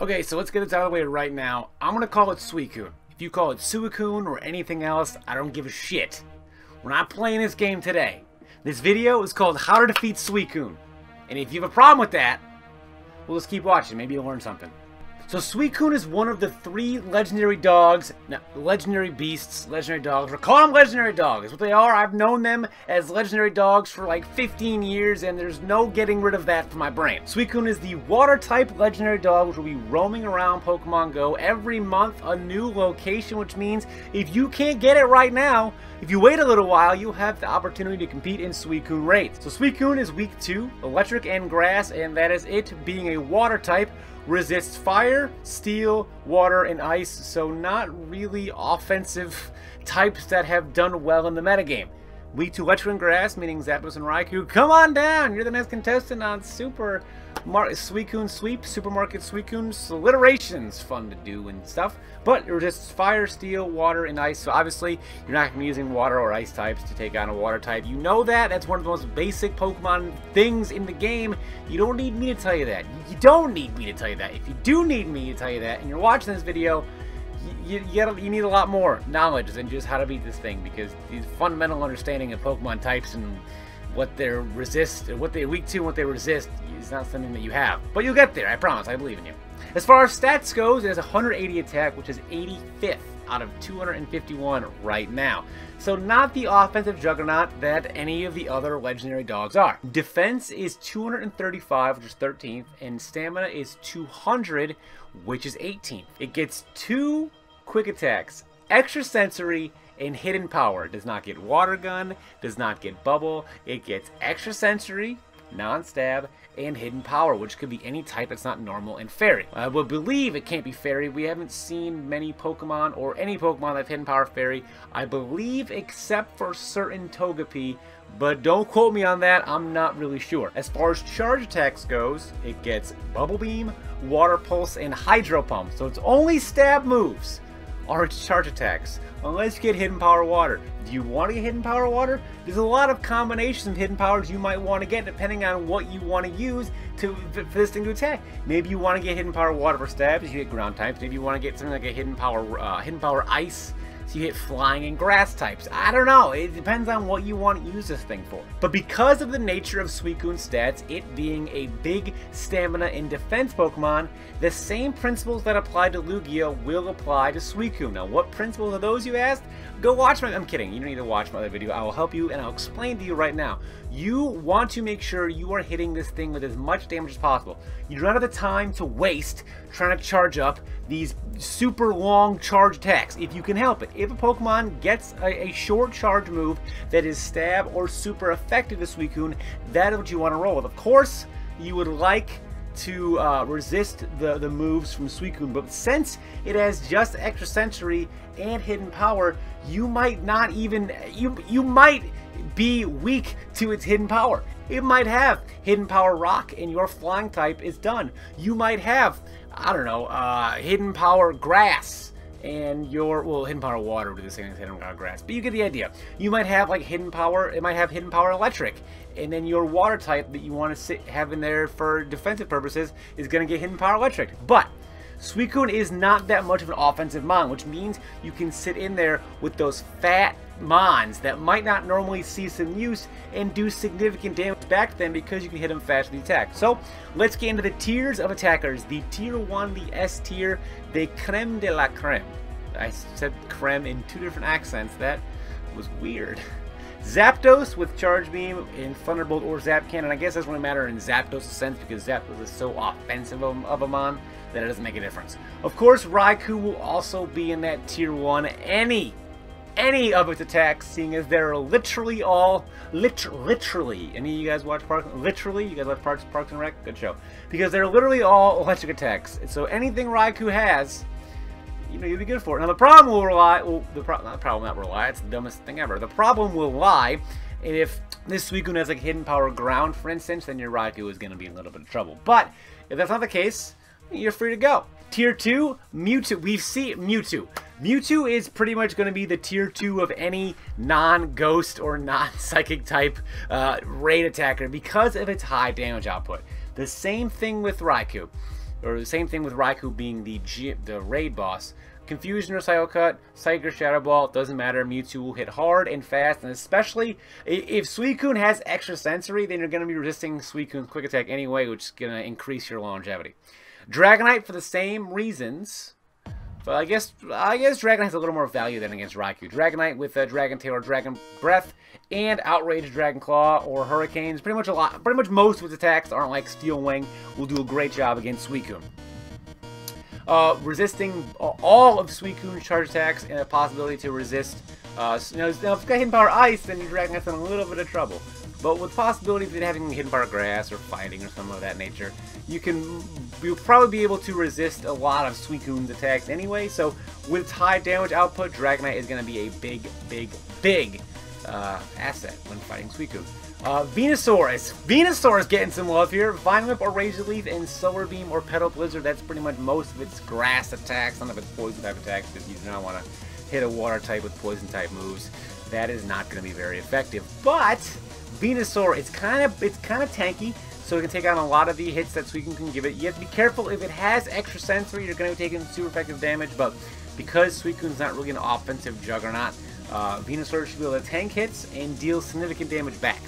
Okay, so let's get this out of the way right now. I'm gonna call it Suicune. If you call it Suicune or anything else, I don't give a shit. We're not playing this game today. This video is called How to Defeat Suicune. And if you have a problem with that, we'll just keep watching. Maybe you'll learn something. So Suicune is one of the 3 legendary dogs, no, legendary beasts, legendary dogs. We're calling them legendary dogs. That's what they are. I've known them as legendary dogs for like 15 years, and there's no getting rid of that from my brain. Suicune is the water-type legendary dog, which will be roaming around Pokemon Go every month, a new location, which means if you can't get it right now, if you wait a little while, you'll have the opportunity to compete in Suicune Raid. So Suicune is week 2, electric and grass, and that is it being a water type. Resists fire, steel, water, and ice, so not really offensive types that have done well in the metagame. Week 2 electric and grass, meaning Zapdos and Raikou. Come on down! You're the next contestant on Suicune Sweep, Supermarket Suicune. Alliteration's fun to do and stuff. But it resists fire, steel, water, and ice. So obviously, you're not going to be using water or ice types to take on a water type. You know that. That's one of the most basic Pokemon things in the game. You don't need me to tell you that. You don't need me to tell you that. If you do need me to tell you that, and you're watching this video, you need a lot more knowledge than just how to beat this thing, because the fundamental understanding of Pokemon types and what they resist, or what they weak to and what they resist is not something that you have. But you'll get there, I promise, I believe in you. As far as stats goes, it has 180 attack, which is 85th out of 251 right now. So not the offensive juggernaut that any of the other legendary dogs are. Defense is 235, which is 13th, and stamina is 200, which is 18th. It gets 2 quick attacks, extra sensory, and hidden power. It does not get water gun, does not get bubble. It gets extra sensory, non-stab, and hidden power, which could be any type that's not normal and fairy. I would believe it can't be fairy. We haven't seen many Pokemon or any Pokemon that's hidden power fairy, I believe, except for certain Togepi, but don't quote me on that, I'm not really sure. As far as charge attacks goes, it gets Bubble Beam, Water Pulse, and Hydro Pump. So it's only stab moves are its charge attacks, unless you get Hidden Power Water. Do you want to get Hidden Power Water? There's a lot of combinations of hidden powers you might want to get depending on what you want to use for this thing to attack. Maybe you want to get Hidden Power Water for stabs, you get ground types. Maybe you want to get something like a Hidden Power Ice, so you hit flying and grass types. I don't know, it depends on what you want to use this thing for. But because of the nature of Suicune's stats, it being a big stamina and defense Pokemon, the same principles that apply to Lugia will apply to Suicune. Now what principles are those, you asked? Go watch my, I'm kidding, you don't need to watch my other video. I will help you and I'll explain to you right now. You want to make sure you are hitting this thing with as much damage as possible. You don't have the time to waste trying to charge up these super long charge attacks if you can help it. If a Pokemon gets a short charge move that is stab or super effective to Suicune, that is what you want to roll with. Of course, you would like to resist the moves from Suicune, but since it has just extra sensory and hidden power, you might not even, you might be weak to its hidden power. It might have hidden power rock and your flying type is done. You might have, I don't know, hidden power grass and your, well, hidden power water would do the same as hidden power grass, but you get the idea. You might have like hidden power, it might have hidden power electric, and then your water type that you want to have in there for defensive purposes is going to get hidden power electric. But Suicune is not that much of an offensive mon, which means you can sit in there with those fat mons that might not normally see some use and do significant damage back to them because you can hit them fast with the attack. So let's get into the tiers of attackers. The tier 1, the S tier, the creme de la creme. I said creme in 2 different accents. That was weird. Zapdos with Charge Beam in Thunderbolt or Zap Cannon. I guess that doesn't really matter in Zapdos' sense because Zapdos is so offensive of a mon that it doesn't make a difference. Of course, Raikou will also be in that tier 1. Any of its attacks, seeing as they're literally all, literally, any of you guys watch Parks, literally, you guys watch Parks and Rec? Good show. Because they're literally all electric attacks. So anything Raikou has, you know, you'll be good for it. Now the problem will lie, well, it's the dumbest thing ever. The problem will lie if this Suicune has like hidden power ground, for instance, then your Raikou is going to be in a little bit of trouble. But if that's not the case, you're free to go. Tier 2, Mewtwo. We see Mewtwo. Mewtwo is pretty much going to be the tier 2 of any non-ghost or non-psychic type raid attacker because of its high damage output. The same thing with Raikou. or the same thing with Raikou being the raid boss. Confusion or Psycho Cut, Psychic or Shadow Ball, doesn't matter. Mewtwo will hit hard and fast, and especially if Suicune has extra sensory, then you're going to be resisting Suicune's quick attack anyway, which is going to increase your longevity. Dragonite for the same reasons, but I guess Dragonite has a little more value than against Raikou. Dragonite with Dragon Tail or Dragon Breath and Outrage Dragon Claw or Hurricanes, pretty much most of its attacks aren't like Steel Wing, will do a great job against Suicune. Resisting all of Suicune's charge attacks and a possibility to resist. Now if you've got Hidden Power Ice, then your Dragonite's in a little bit of trouble. But with possibility of it having Hidden Power Grass or Fighting or something of that nature, you'll probably be able to resist a lot of Suicune's attacks anyway. So with high damage output, Dragonite is going to be a big asset when fighting Suicune. Venusaur is getting some love here. Vine Whip or Razor Leaf and Solar Beam or Petal Blizzard. That's pretty much most of its grass attacks, none of its poison type attacks, because you do not want to hit a water type with poison type moves. That is not going to be very effective. But Venusaur, it's kind of tanky, so it can take on a lot of the hits that Suicune can give it. You have to be careful if it has extra sensory, you're going to be taking super effective damage, but because Suicune's not really an offensive juggernaut, Venusaur should be able to tank hits and deal significant damage back.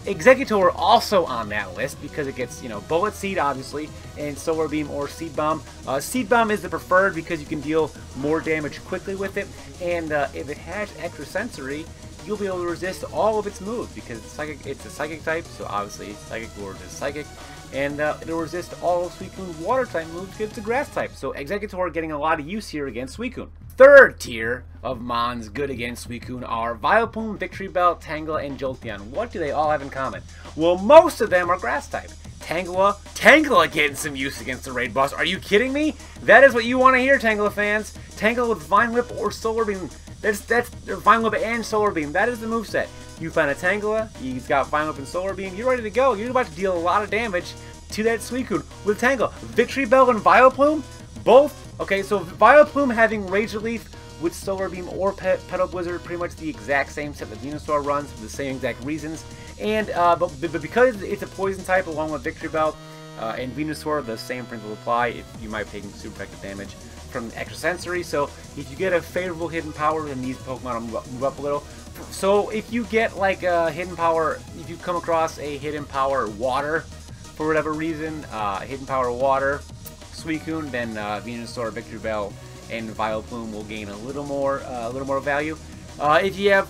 Executor also on that list because it gets, Bullet Seed obviously, and Solar Beam or Seed Bomb. Seed Bomb is the preferred because you can deal more damage quickly with it, and if it has extra sensory, you'll be able to resist all of its moves because it's a Psychic type, so obviously Psychic Ward is Psychic, and it'll resist all of Suicune's Water type moves because it's a Grass type. So Executor getting a lot of use here against Suicune. Third tier of Mons good against Suicune are Vileplume, Victory Bell, Tangela, and Jolteon. What do they all have in common? Well, most of them are Grass type. Tangela getting some use against the raid boss. Are you kidding me? That is what you want to hear, Tangela fans. Tangela with Vine Whip or Solar Beam. That's Vine Whip and Solar Beam. That is the moveset. You find a Tangela, he's got Vine Whip and Solar Beam, you're ready to go. You're about to deal a lot of damage to that Suicune with Tangela. Victory Bell and Vileplume, both. Okay, so Vileplume having Razor Leaf with Solar Beam or Petal Blizzard, pretty much the exact same set that Venusaur runs for the same exact reasons. And but because it's a poison type along with Victory Bell and Venusaur, the same principle apply. You might be taking super effective damage from extra sensory. So if you get a favorable hidden power, then these Pokemon will move up a little. So if you get like a hidden power, if you come across a hidden power water for whatever reason, hidden power water Suicune, then Venusaur, Victory Bell, and Vileplume will gain a little more value. If you have,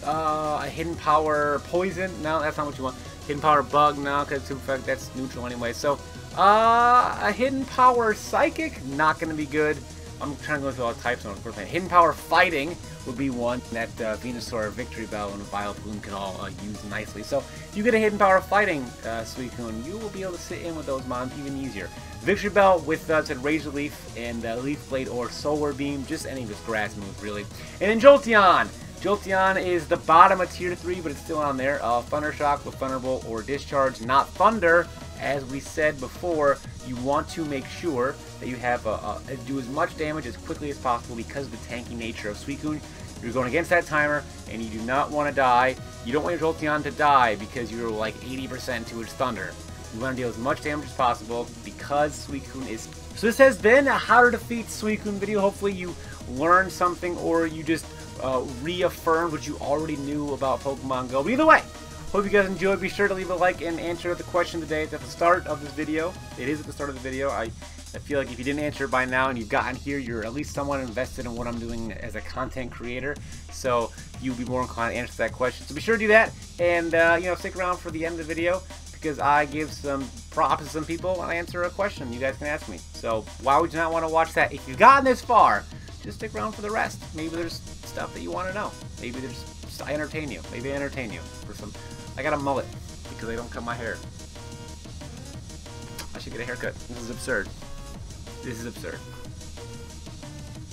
a hidden power poison, no, that's not what you want. Hidden power bug, no, because that's neutral anyway. So a hidden power psychic, not going to be good. I'm trying to go through all the types. Hidden power fighting would be one that Venusaur, Victory Bell, and Vileplume can all use nicely. So if you get a hidden power fighting Suicune, you will be able to sit in with those mons even easier. Victory Bell with said Razor Leaf and Leaf Blade or Solar Beam, just any of his grass moves really. And then Jolteon. Jolteon is the bottom of tier 3, but it's still on there. Thunder Shock with Thunderbolt or Discharge, not Thunder. As we said before, you want to make sure that you have do as much damage as quickly as possible because of the tanky nature of Suicune. You're going against that timer, and you do not want to die. You don't want your Jolteon to die because you're like 80% to its Thunder. You want to deal as much damage as possible because Suicune is... So this has been a how to defeat Suicune video. Hopefully you learned something or you just reaffirmed what you already knew about Pokemon Go. But either way, hope you guys enjoyed. Be sure to leave a like and answer the question today. It's at the start of this video. It is at the start of the video. I feel like if you didn't answer it by now and you've gotten here, you're at least somewhat invested in what I'm doing as a content creator. So you'll be more inclined to answer that question. So be sure to do that, and stick around for the end of the video because I give some props to some people and I answer a question you guys can ask me. So why would you not want to watch that? If you've gotten this far, just stick around for the rest. Maybe there's stuff that you want to know. Maybe I entertain you. Maybe I entertain you for some. I got a mullet because I don't cut my hair. I should get a haircut. This is absurd. This is absurd.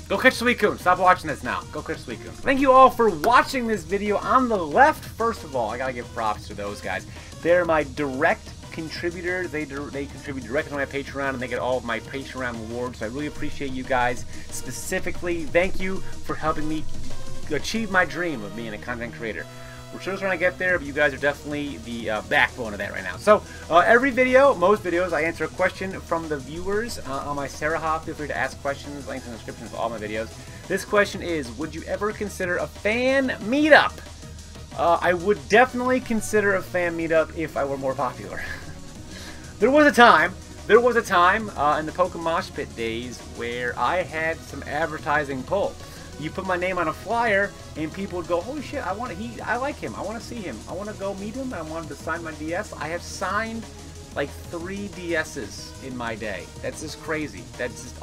Go catch Suicune. Stop watching this now. Go catch Suicune. Thank you all for watching this video. On the left, first of all, I gotta give props to those guys. They're my direct contributors. They contribute directly to my Patreon, and they get all of my Patreon rewards. So I really appreciate you guys. Specifically, thank you for helping me achieve my dream of being a content creator. We're still trying to get there, but you guys are definitely the backbone of that right now. So, every video, most videos, I answer a question from the viewers on my Sarah. Feel free to ask questions, links in the description for all my videos. This question is, would you ever consider a fan meetup? I would definitely consider a fan meetup if I were more popular. There was a time in the Pokemon Mosh Pit days where I had some advertising pull. You put my name on a flyer, and people would go, "Holy shit! I like him. I want to see him. I want to go meet him. I want him to sign my DS." I have signed like 3 DSs in my day. That's just crazy. That's just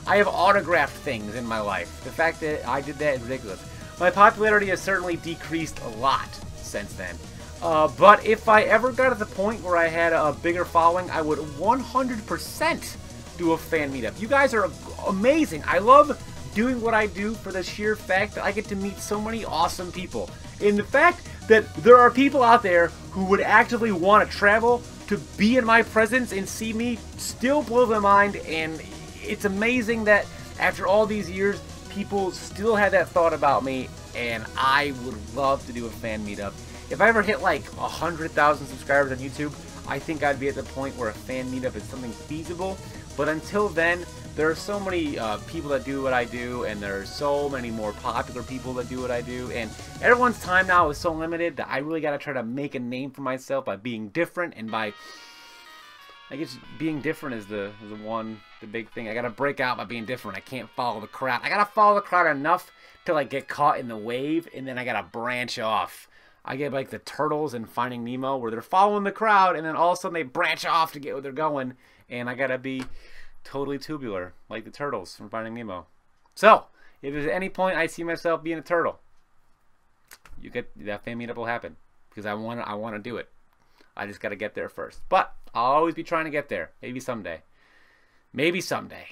I have autographed things in my life. The fact that I did that is ridiculous. My popularity has certainly decreased a lot since then. But if I ever got to the point where I had a bigger following, I would 100% do a fan meetup. You guys are amazing. I love doing what I do for the sheer fact that I get to meet so many awesome people. And the fact that there are people out there who would actively want to travel to be in my presence and see me still blows my mind. And it's amazing that after all these years, people still have that thought about me. And I would love to do a fan meetup. If I ever hit like 100,000 subscribers on YouTube, I think I'd be at the point where a fan meetup is something feasible. But until then, there are so many people that do what I do, and there are so many more popular people that do what I do, and everyone's time now is so limited that I really got to try to make a name for myself by being different, and by, I guess, being different is the big thing. I got to break out by being different. I can't follow the crowd. I got to follow the crowd enough to like get caught in the wave, and then I got to branch off. I get like the turtles in Finding Nemo, where they're following the crowd, and then all of a sudden they branch off to get where they're going, and I got to be totally tubular, like the turtles from Finding Nemo. So, if there's any point I see myself being a turtle, you get that fan meetup will happen, because I want to do it. I just got to get there first. But I'll always be trying to get there. Maybe someday. Maybe someday.